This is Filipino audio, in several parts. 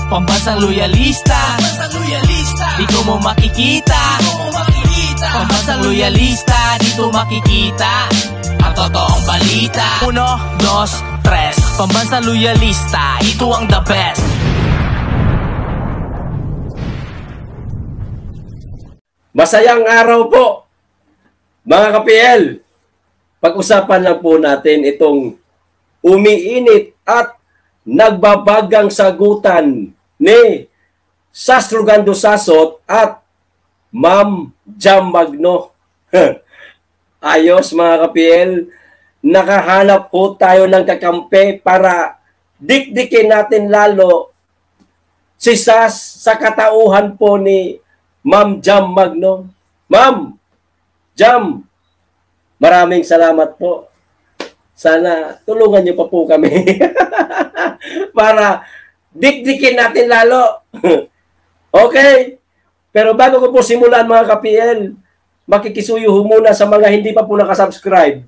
Pambansang loyalista, dito mo makikita. Pambansang loyalista, dito makikita ang totoong balita. 1, 2, 3, Pambansang loyalista, ito ang the best. Masayang araw po, mga ka-PL. Pag-usapan lang po natin itong umiinit at nagbabagang sagutan ni Sas Rogando Sasot at Ma'am Jam Magno. Ayos mga ka-PL, nakahanap po tayo ng kakampi para dikdikin natin lalo si Sas sa katauhan po ni Ma'am Jam Magno. Ma'am Jam, maraming salamat po. Sana tulungan niyo pa po kami para dikdikin natin lalo. Okay? Pero bago ko po simulan mga ka-PL, makikisuyo muna sa mga hindi pa po nakasubscribe.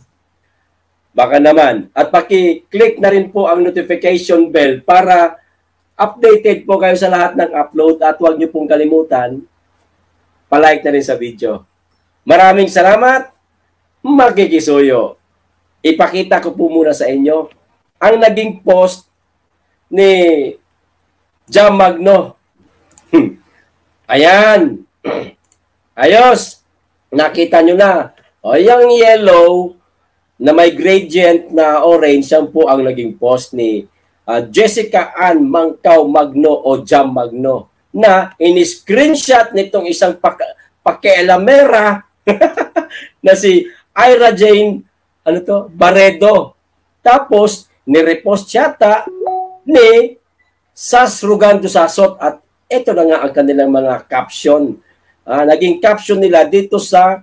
Baka naman. At paki-click na rin po ang notification bell para updated po kayo sa lahat ng upload at huwag niyo pong kalimutan palike na rin sa video. Maraming salamat. Makikisuyo. Ipakita ko po muna sa inyo ang naging post ni Jam Magno. Ayan. Ayos. Nakita nyo na. O, yung yellow na may gradient na orange, yan po ang naging post ni Jessica Ann Mangkaw Magno o Jam Magno na in-screenshot nitong isang pakialamera na si Ira Jane Baredo. Tapos, nirepost yata ni Sas Rogando Sasot at ito na nga ang kanilang mga caption. Naging caption nila dito sa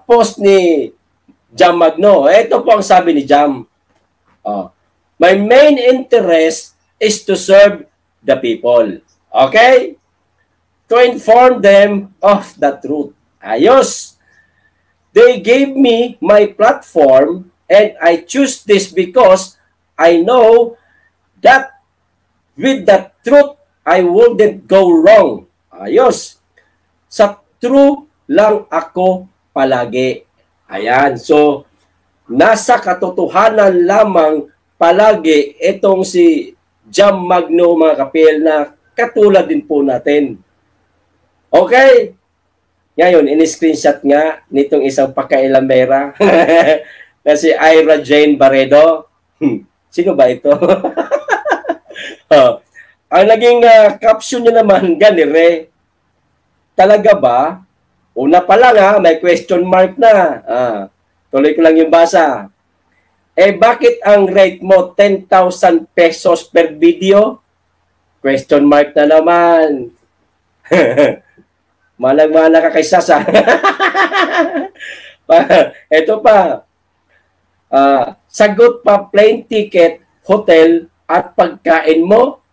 post ni Jam Magno. Ito po ang sabi ni Jam. My main interest is to serve the people. Okay? To inform them of the truth. Ayos. They gave me my platform and I choose this because I know that with the truth, I wouldn't go wrong. Ayos. Sa true lang ako palagi. Ayan. So, nasa katotohanan lamang palagi itong si Jam Magno mga ka-PL na katulad din po natin. Okay? Ngayon, in-screenshot nga nitong isang pakailamera na si Ira Jane Baredo. Sino ba ito? Ang naging caption niya naman, ganire. Talaga ba? Una pa lang may question mark na. Tuloy ko lang yung basa. Bakit ang rate mo 10,000 pesos per video? Question mark na naman. Malang-mana ka kay Sasa. Ito pa. Sagot pa plane ticket, hotel, at pagkain mo?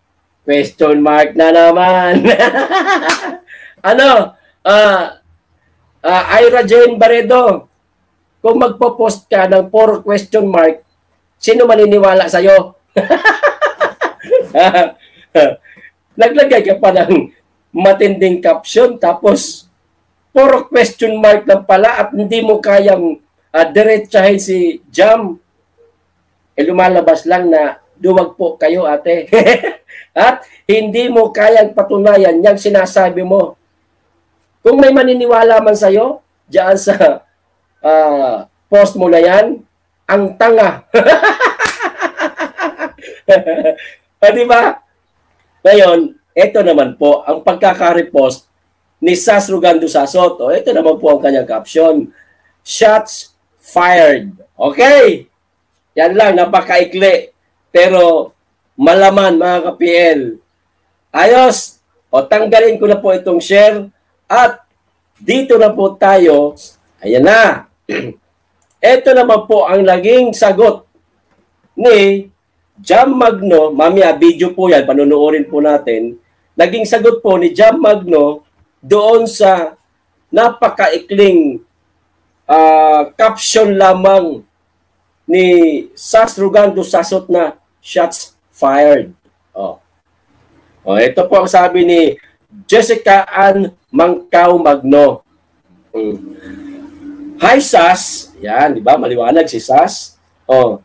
Question mark na naman. Ira Jane Baredo, kung magpo-post ka ng 4 question mark, sino maniniwala sa'yo? Naglagay ka pa ng matinding caption, tapos 4 question mark lang pala at hindi mo kayang diretsahin si Jam. Lumalabas lang na duwag po kayo ate. At hindi mo kayang patunayan yung sinasabi mo. Kung may maniniwala man sa'yo, diyan sa post mo na yan, ang tanga. Diba? Ngayon, ito naman po, ang pagkaka-repost ni Sas Rogando Sasot. Ito naman po ang kanyang caption. Shots fired. Okay? Yan lang, napakaikli. Pero malaman mga ka-PL. Ayos. Tanggalin ko na po itong share. At dito na po tayo. Ayan na. Ito naman po ang naging sagot ni Jam Magno. Mamaya, video po yan. Panunuorin po natin. Naging sagot po ni Jam Magno doon sa napakaikling caption lamang ni Sas Rogando Sasot na shots fired. O, ito po ang sabi ni Jessica Ann Mangkao Magno. Hi, Sas. Yan, di ba? Maliwanag si Sas. Oh,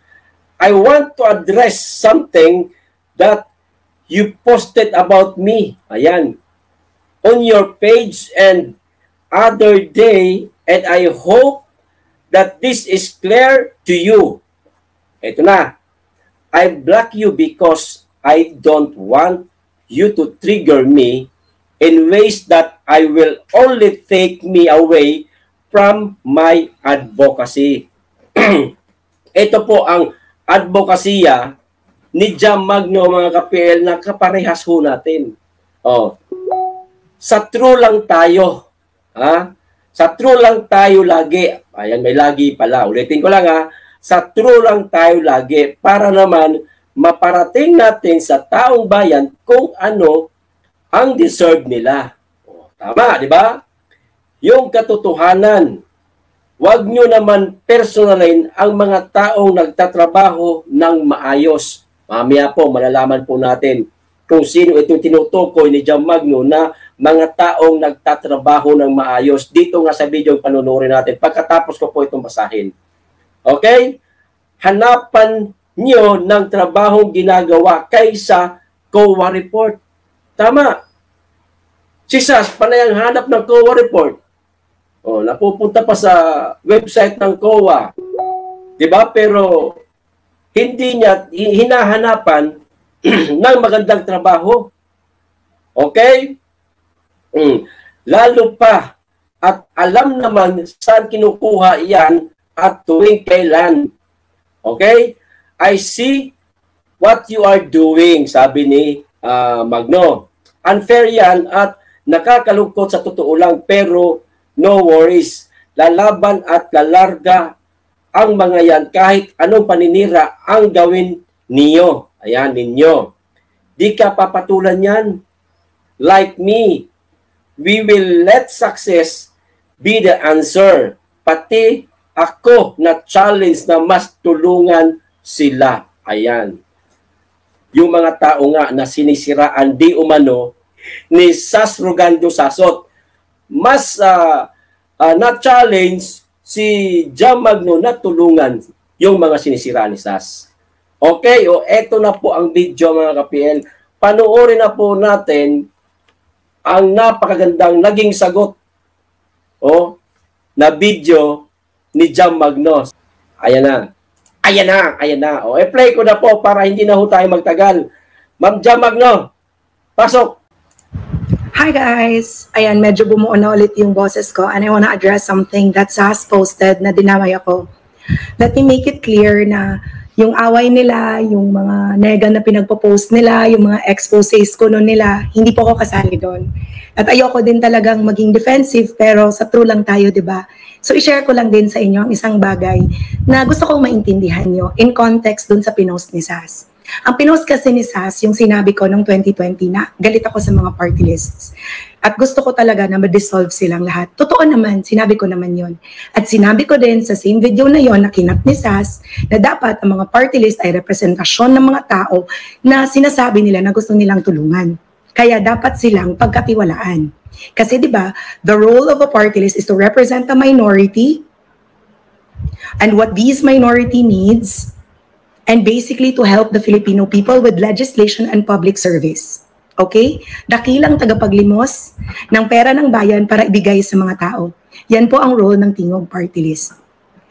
I want to address something that you posted about me. Ayan. On your page and other day, and I hope that this is clear to you. Ito na. I block you because I don't want you to trigger me in ways that I will only take me away from my advocacy. Ito po ang advokasya ni Jam Magno, mga ka-PL, na kaparehas ho natin. Oh. Sa true lang tayo. Ha? Sa true lang tayo lagi. Ayan, may lagi pala. Ulitin ko lang ha. Sa true lang tayo lagi para naman maparating natin sa taong bayan kung ano ang deserve nila. Oh, tama, di ba? Yung katotohanan. Huwag nyo naman personalin ang mga taong nagtatrabaho ng maayos. Mamaya po, malalaman po natin kung sino itong tinutukoy ni Jam Magno na mga taong nagtatrabaho ng maayos. Dito nga sa video panunurin natin. Pagkatapos ko po itong basahin. Okay? Hanapan nyo ng trabahong ginagawa kaysa COA report. Tama. Si Sas, panayang hanap ng COA report. O, napupunta pa sa website ng COA. Diba? Pero hindi niya hinahanapan ng magandang trabaho. Okay? Lalo pa at alam naman saan kinukuha yan at tuwing kailan. Okay? I see what you are doing, sabi ni Magno. Unfair yan at nakakalungkot sa totoo lang, pero no worries. Lalaban at lalarga ang mga yan kahit anong paninira ang gawin niyo. Ayan, ninyo. Di ka papatulan yan. Like me, we will let success be the answer. Pati ako na challenge na mas tulungan sila. Ayan. Yung mga tao nga na sinisiraan di umano ni Sas Rogando Sasot, mas na-challenge si Jam Magno na tulungan yung mga sinisiraan ni Sas. Okay, o eto na po ang video, mga ka-PL. Panoorin na po natin ang napakagandang naging sagot na video ni Jam Magno. Ayan na. Ayan na, ayan na. O, play ko na po para hindi na ho tayo magtagal. Ma'am Jam Magno, pasok. Hi guys! Ayan, medyo bumuo na ulit yung boses ko and I wanna address something that Sas posted na dinamay ako. Let me make it clear na yung away nila, yung mga nega na pinagpo-post nila, yung mga exposes ko noon nila, hindi po ako kasali doon. At ayoko din talagang maging defensive, pero sa true lang tayo, di ba? So i-share ko lang din sa inyo ang isang bagay na gusto kong maintindihan nyo in context dun sa pinost ni Sas. Ang pinost kasi ni Sas, yung sinabi ko noong 2020 na galit ako sa mga party lists. At gusto ko talaga na ma-dissolve silang lahat. Totoo naman, sinabi ko naman yon. At sinabi ko din sa same video na yon na kinat ni Sas na dapat ang mga party list ay representasyon ng mga tao na sinasabi nila na gusto nilang tulungan. Kaya dapat silang pagkatiwalaan. Kasi di ba, the role of a party list is to represent a minority and what these minority needs, and basically to help the Filipino people with legislation and public service. Okay? Dakilang tagapaglimos ng pera ng bayan para ibigay sa mga tao. Yan po ang role ng Tingog Party List.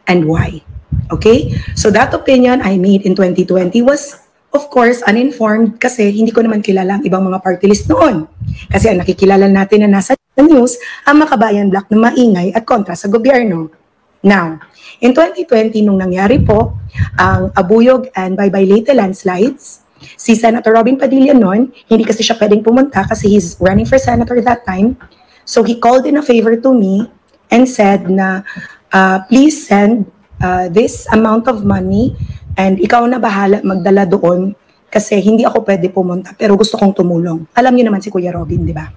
And why? Okay? So that opinion I made in 2020 was, of course, uninformed kasi hindi ko naman kilala ang ibang mga party list noon. Kasi ang nakikilala natin na nasa news, ang Makabayan Bloc na maingay at kontra sa gobyerno. Now, in 2020, nung nangyari po ang Abuyog and Baybay Leyte landslides, si Senator Robin Padilla noon, hindi kasi siya pwedeng pumunta kasi he's running for senator that time. So he called in a favor to me and said na please send this amount of money and ikaw na bahala magdala doon kasi hindi ako pwede pumunta pero gusto kong tumulong. Alam niyo naman si Kuya Robin, di ba?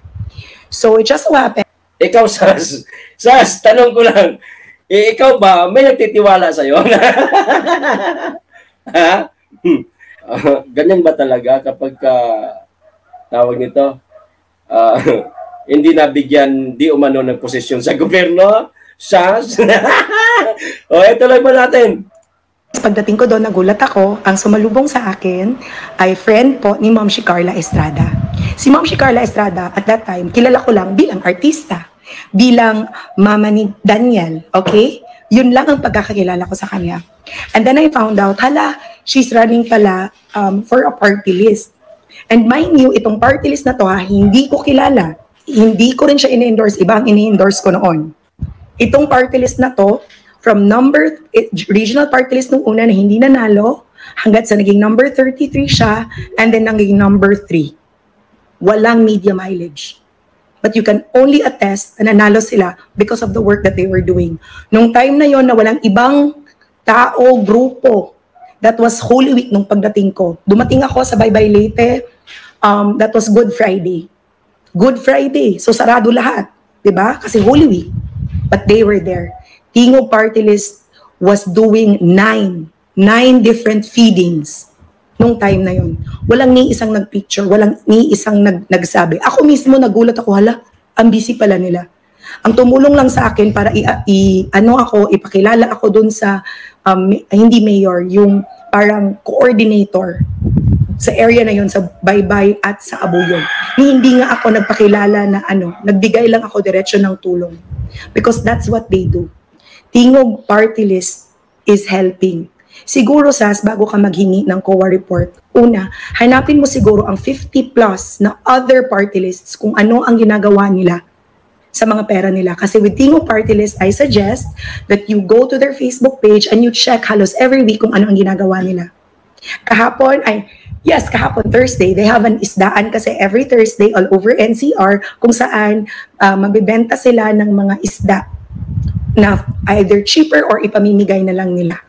So it just so happened. Ikaw, Sas, tanong ko lang. Ikaw ba, may nagtitiwala sa'yo? Ha? Ganyan ba talaga kapag tawag nito, hindi nabigyan di umano ng posisyon sa gobyerno. O, ito lang pa natin. Pagdating ko doon, nagulat ako. Ang sumalubong sa akin ay friend po ni Ma'am Carla Estrada. Si Ma'am Carla Estrada, at that time, kilala ko lang bilang artista, bilang mama ni Daniel, okay? Yun lang ang pagkakakilala ko sa kanya. And then I found out, hala, she's running pala for a party list. And mind you, itong party list na to, hindi ko kilala. Hindi ko rin siya ini-endorse, iba ang ini-endorse ko noon. Itong party list na to, from regional party list nung una na hindi nanalo, hanggat sa naging number 33 siya, and then naging number 3. Walang media mileage. But you can only attest na nanalo sila because of the work that they were doing. Nung time na yon na walang ibang tao, grupo, that was Holy Week nung pagdating ko. Dumating ako sa Bye Bye Leyte, that was Good Friday. Good Friday, so sarado lahat, 'di ba? Kasi Holy Week. But they were there. Tingog Party List was doing 9 different feedings nung time na yon. Walang ni isang nagpicture, walang ni isang nagsabi. Ako mismo nagulat ako, hala, ang busy pala nila. Ang tumulong lang sa akin para ipakilala ako dun sa hindi mayor, yung parang coordinator sa area na yon, sa Baybay at sa Abuyog. Hindi nga ako nagpakilala na nagbigay lang ako diretsyo ng tulong. Because that's what they do. Tingog Party List is helping. Siguro, Sas, bago ka maghingi ng COA report, una, hanapin mo siguro ang 50 plus na other party lists kung ano ang ginagawa nila sa mga pera nila. Kasi with Tingog Party List, I suggest that you go to their Facebook page and you check halos every week kung ano ang ginagawa nila. Kahapon Thursday, they have an isdaan kasi every Thursday all over NCR kung saan mabibenta sila ng mga isda na either cheaper or ipamimigay na lang nila.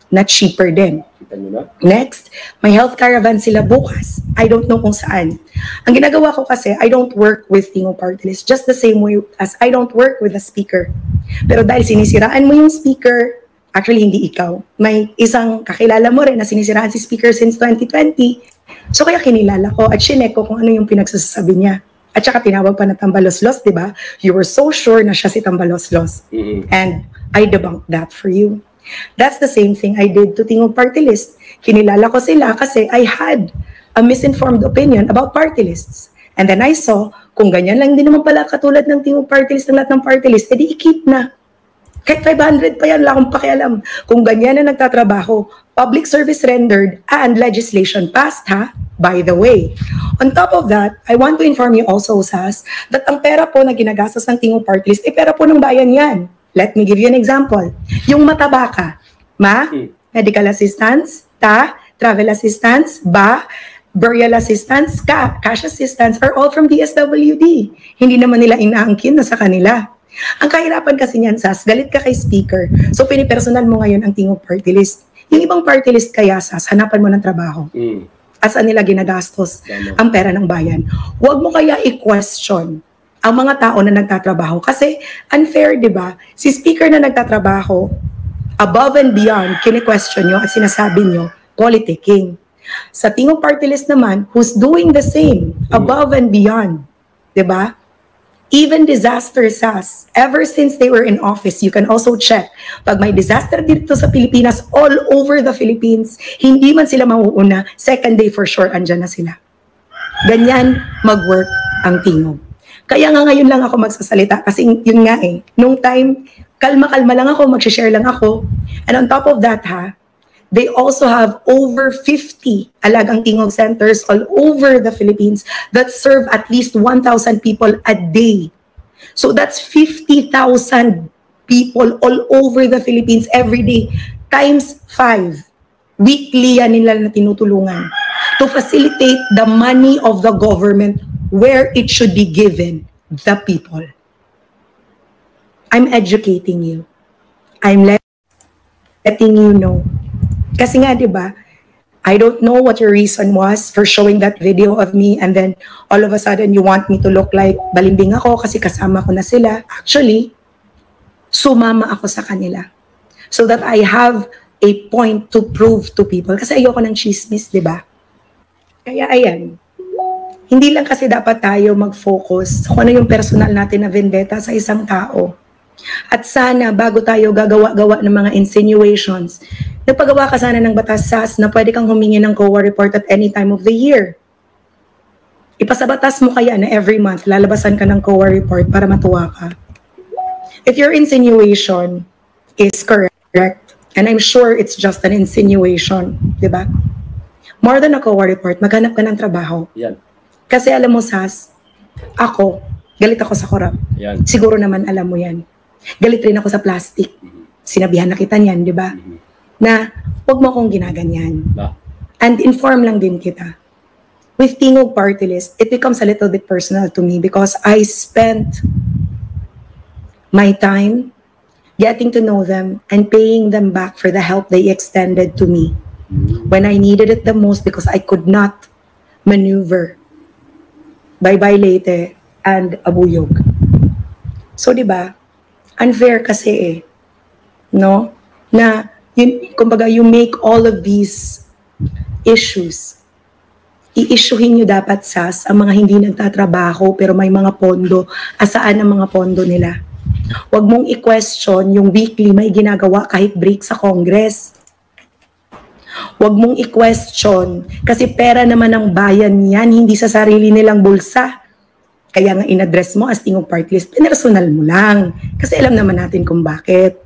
Not cheaper din. Next, may health caravan sila bukas. I don't know kung saan. Ang ginagawa ko kasi, I don't work with Tingog Party List just the same way as I don't work with a speaker. Pero dahil sinisiraan mo yung speaker, actually hindi ikaw, may isang kakilala mo rin na sinisiraan si speaker since 2020. So kaya kinilala ko at chinek ko kung ano yung pinagsasabi niya. At saka tinawag pa na Tambaloslos, di ba? You were so sure na siya si Tambaloslos. And I debunked that for you. That's the same thing I did to Tingog Party List. Kinilala ko sila kasi I had a misinformed opinion about party lists. And then I saw, kung ganyan lang din naman pala katulad ng Tingog Party List ng lahat ng party list, edi i-keep na. Kahit 500 pa yan, wala akong pakialam. Kung ganyan na nagtatrabaho, public service rendered and legislation passed, ha? By the way. On top of that, I want to inform you also, Sas, that ang pera po na ginagastos ng Tingog Party List, pera po ng bayan yan. Let me give you an example. Yung matabaka, medical assistance, travel assistance, burial assistance, cash assistance are all from DSWD. Hindi naman nila inaangkin na sa kanila. Ang kahirapan kasi niyan, Sas, galit ka kay speaker. So, pinipersonal mo ngayon ang Tingog Party List. Yung ibang party list kaya, Sas, hanapan mo ng trabaho. Saan nila ginagastos ang pera ng bayan. Huwag mo kaya i-question ang mga tao na nagtatrabaho. Kasi unfair, di ba? Si speaker na nagtatrabaho, above and beyond, kini-question nyo at sinasabi nyo, politicking. Sa Tingog Party List naman, who's doing the same, above and beyond, di ba? Even disaster, Sas, ever since they were in office, you can also check. Pag may disaster dito sa Pilipinas, all over the Philippines, hindi man sila mauuna, second day for sure, andyan na sila. Ganyan mag-work ang Tingog. Kaya nga ngayon lang ako magsasalita kasi yun nga nung time, kalma-kalma lang ako, mag-share lang ako. And on top of that, they also have over 50 alagang Tingog centers all over the Philippines that serve at least 1,000 people a day. So that's 50,000 people all over the Philippines every day, times 5. Weekly yan nila na tinutulungan to facilitate the money of the government where it should be given, the people. I'm educating you. I'm letting you know. Kasi nga, di ba, I don't know what your reason was for showing that video of me and then all of a sudden you want me to look like balimbing ako kasi kasama ko na sila. Actually, sumama ako sa kanila so that I have a point to prove to people. Kasi ayoko ng chismis, di ba? Kaya ayan, Hindi lang kasi dapat tayo mag-focus kung ano yung personal natin na vendetta sa isang tao. At sana, bago tayo gagawa-gawa ng mga insinuations, nagpagawa ka sana ng batas SAS na pwede kang humingi ng COA report at any time of the year. Ipasabatas mo kaya na every month, lalabasan ka ng COA report para matuwa ka. If your insinuation is correct, and I'm sure it's just an insinuation, di ba? More than a COA report, maghanap ka ng trabaho. Yan. Kasi alam mo, Sas, ako, galit ako sa korap. Yan. Siguro naman alam mo yan. Galit rin ako sa plastic. Sinabihan na kita niyan, di ba? Na huwag mo akong ginaganyan. And inform lang din kita. With Tingog Party List, it becomes a little bit personal to me because I spent my time getting to know them and paying them back for the help they extended to me when I needed it the most because I could not maneuver. Bye-bye Leyte and Abuyog. So, di ba? Unfair kasi no? Na, kumbaga, you make all of these issues. I-issuehin nyo dapat, SAS, ang mga hindi nagtatrabaho pero may mga pondo. Asaan ang mga pondo nila? Huwag mong i-question yung weekly may ginagawa kahit break sa Congress. Huwag mong i-question kasi pera naman ng bayan yan, hindi sa sarili nilang bulsa. Kaya nga in-address mo as Tingog Party List, personal mo lang. Kasi alam naman natin kung bakit.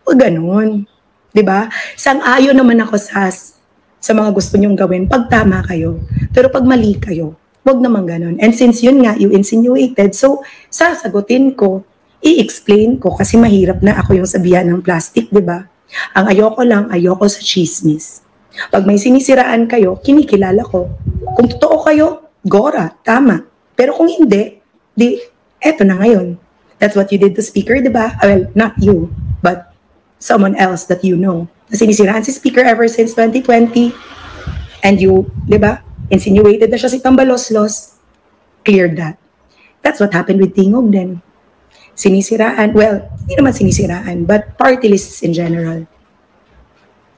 Huwag ganun. Diba? Sang-ayon naman ako sa mga gusto nyong gawin pag tama kayo. Pero pag mali kayo, huwag naman ganun. And since yun nga, you insinuated, so sasagutin ko, i-explain ko kasi mahirap na ako yung sabihan ng plastic, diba? Ang ayoko sa chismis. Pag may sinisiraan kayo, kinikilala ko. Kung totoo kayo, gora, tama. Pero kung hindi, di, eto na ngayon. That's what you did to speaker, di ba? Well, not you, but someone else that you know. Na sinisiraan si speaker ever since 2020. And you, di ba? Insinuated na siya si Tambaloslos. Cleared that. That's what happened with Tingog then. Sinisiraan, well, hindi naman sinisiraan, but party lists in general.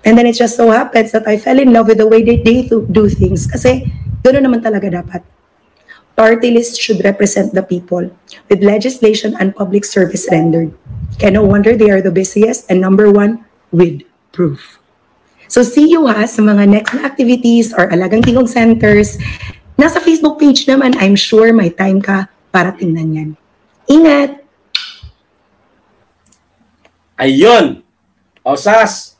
And then it just so happens that I fell in love with the way they do things. Kasi gano'n naman talaga dapat. Party lists should represent the people with legislation and public service rendered. Kaya no wonder they are the busiest and number one with proof. So see you sa mga next na activities or Alagang Tingog Centers. Nasa Facebook page naman, I'm sure may time ka para tingnan yan. Ingat! Ayun! O SAS!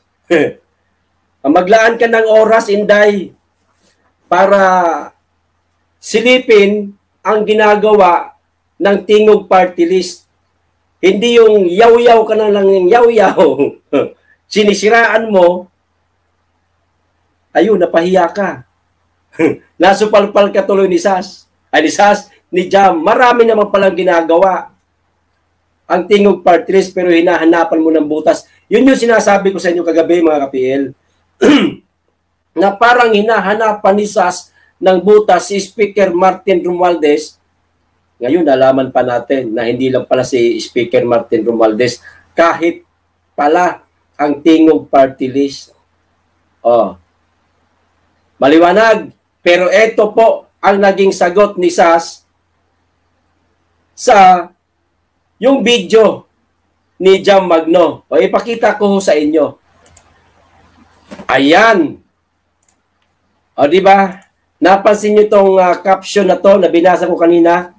Maglaan ka ng oras, Inday, para silipin ang ginagawa ng Tingog Party List. Hindi yung yaw-yaw ka na lang yung yaw-yaw. Sinisiraan mo, ayun, napahiya ka. Nasupalpal ka tuloy ni SAS. Ay, ni SAS, ni Jam. Marami naman palang ginagawa ang Tingog Party List pero hinahanapan mo ng butas. Yun yung sinasabi ko sa inyo kagabi, mga ka-PL. Na parang hinahanapan ni SAS ng butas si Speaker Martin Romualdez. Ngayon, nalaman pa natin na hindi lang pala si Speaker Martin Romualdez, kahit pala ang Tingog Party List. Oh. Maliwanag. Pero ito po ang naging sagot ni SAS sa yung video ni Jam Magno. O, ipakita ko sa inyo. Ayan. O, di ba? Napansin niyo tong caption na to na binasa ko kanina?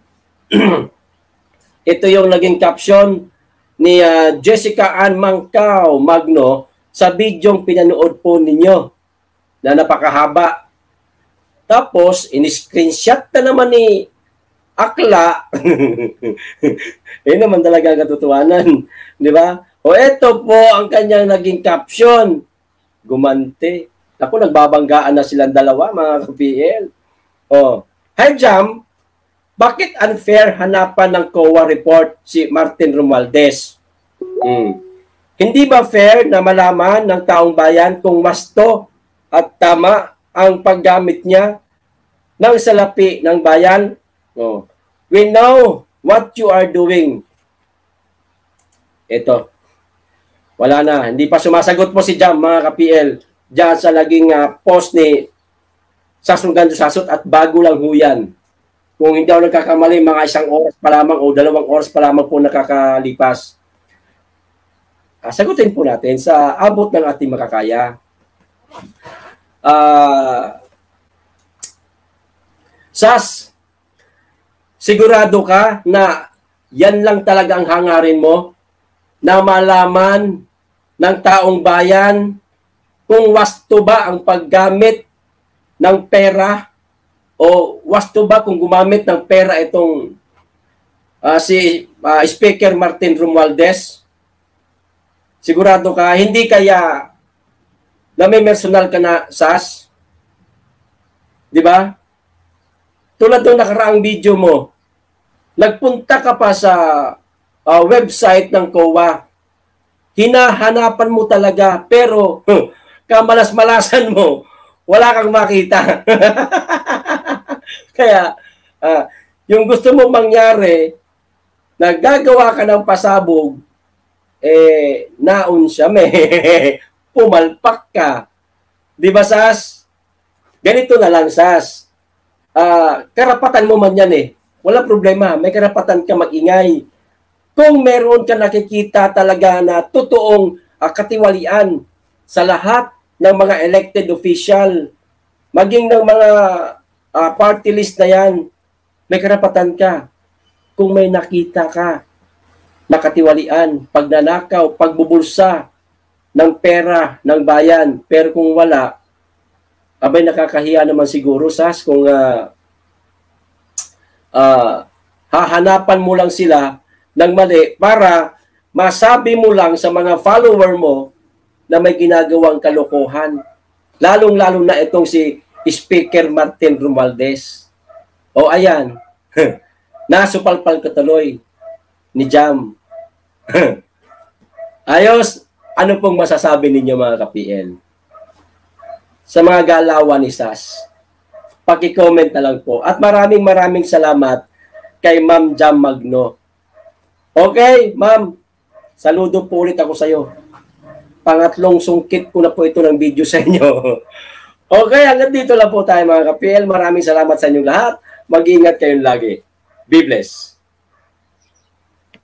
Ito yung naging caption ni Jessica Ann Mancao Magno sa bidyong pinanood po ninyo na napakahaba. Tapos, in-screenshot na naman ni Akla. Eh naman talaga katotohanan. Di ba? O eto po ang kanyang naging caption. Gumante. Ako, nagbabanggaan na silang dalawa, mga ka-PL. O, hi Jam, bakit unfair hanapan ng COA report si Martin Romualdez? Hindi ba fair na malaman ng taong bayan kung wasto at tama ang paggamit niya ng salapi ng bayan? Oh. We know what you are doing. Ito. Wala na. Hindi pa sumasagot po si Jam, mga ka-PL. Diyan sa laging post ni Sasong Gando Sasot at bago lang ho yan. Kung hindi ako nagkakamali, mga 1 oras pa lamang o 2 oras pa lamang po nakakalipas. Sagutin po natin sa abot ng ating makakaya. Sas, sigurado ka na yan lang talaga ang hangarin mo na malaman ng taong bayan kung wasto ba ang paggamit ng pera o wasto ba kung gumamit ng pera itong si Speaker Martin Romualdez? Sigurado ka? Hindi kaya na may personal ka na, Sas? Di ba? Tulad ng nakaraang video mo, nagpunta ka pa sa website ng COA. Hinahanapan mo talaga, pero kamalas-malasan mo, wala kang makita. Kaya, yung gusto mo mangyari, nagagawa ka ng pasabog, naon siya, pumalpak ka. Di ba, Sas? Ganito na lang, Sas. Karapatan mo man yan Wala problema, may karapatan ka mag-ingay. Kung meron ka nakikita talaga na totoong katiwalian sa lahat ng mga elected official, maging ng mga party list na yan, may karapatan ka. Kung may nakita ka, nakatiwalian, pagnanakaw, pagbubulsa ng pera ng bayan, pero kung wala, abay nakakahiya naman siguro, Sas, kung hahanapan mo lang sila ng mali para masabi mo lang sa mga follower mo na may ginagawang kalokohan. Lalong-lalo na itong si Speaker Martin Romualdez. O ayan, nasupalpal ka tuloy ni Jam. Ayos, ano pong masasabi ninyo mga ka-PL? Sa mga galawan ni Sas, paki-comment na lang po. At maraming salamat kay Ma'am Jam Magno. Okay, Ma'am, saludo po ulit ako sa iyo. Pangatlong sungkit ko na po ito ng video sa inyo. Okay, hanggang dito lang po tayo mga ka-PL. Maraming salamat sa inyong lahat. Mag-iingat kayong lagi. Be blessed.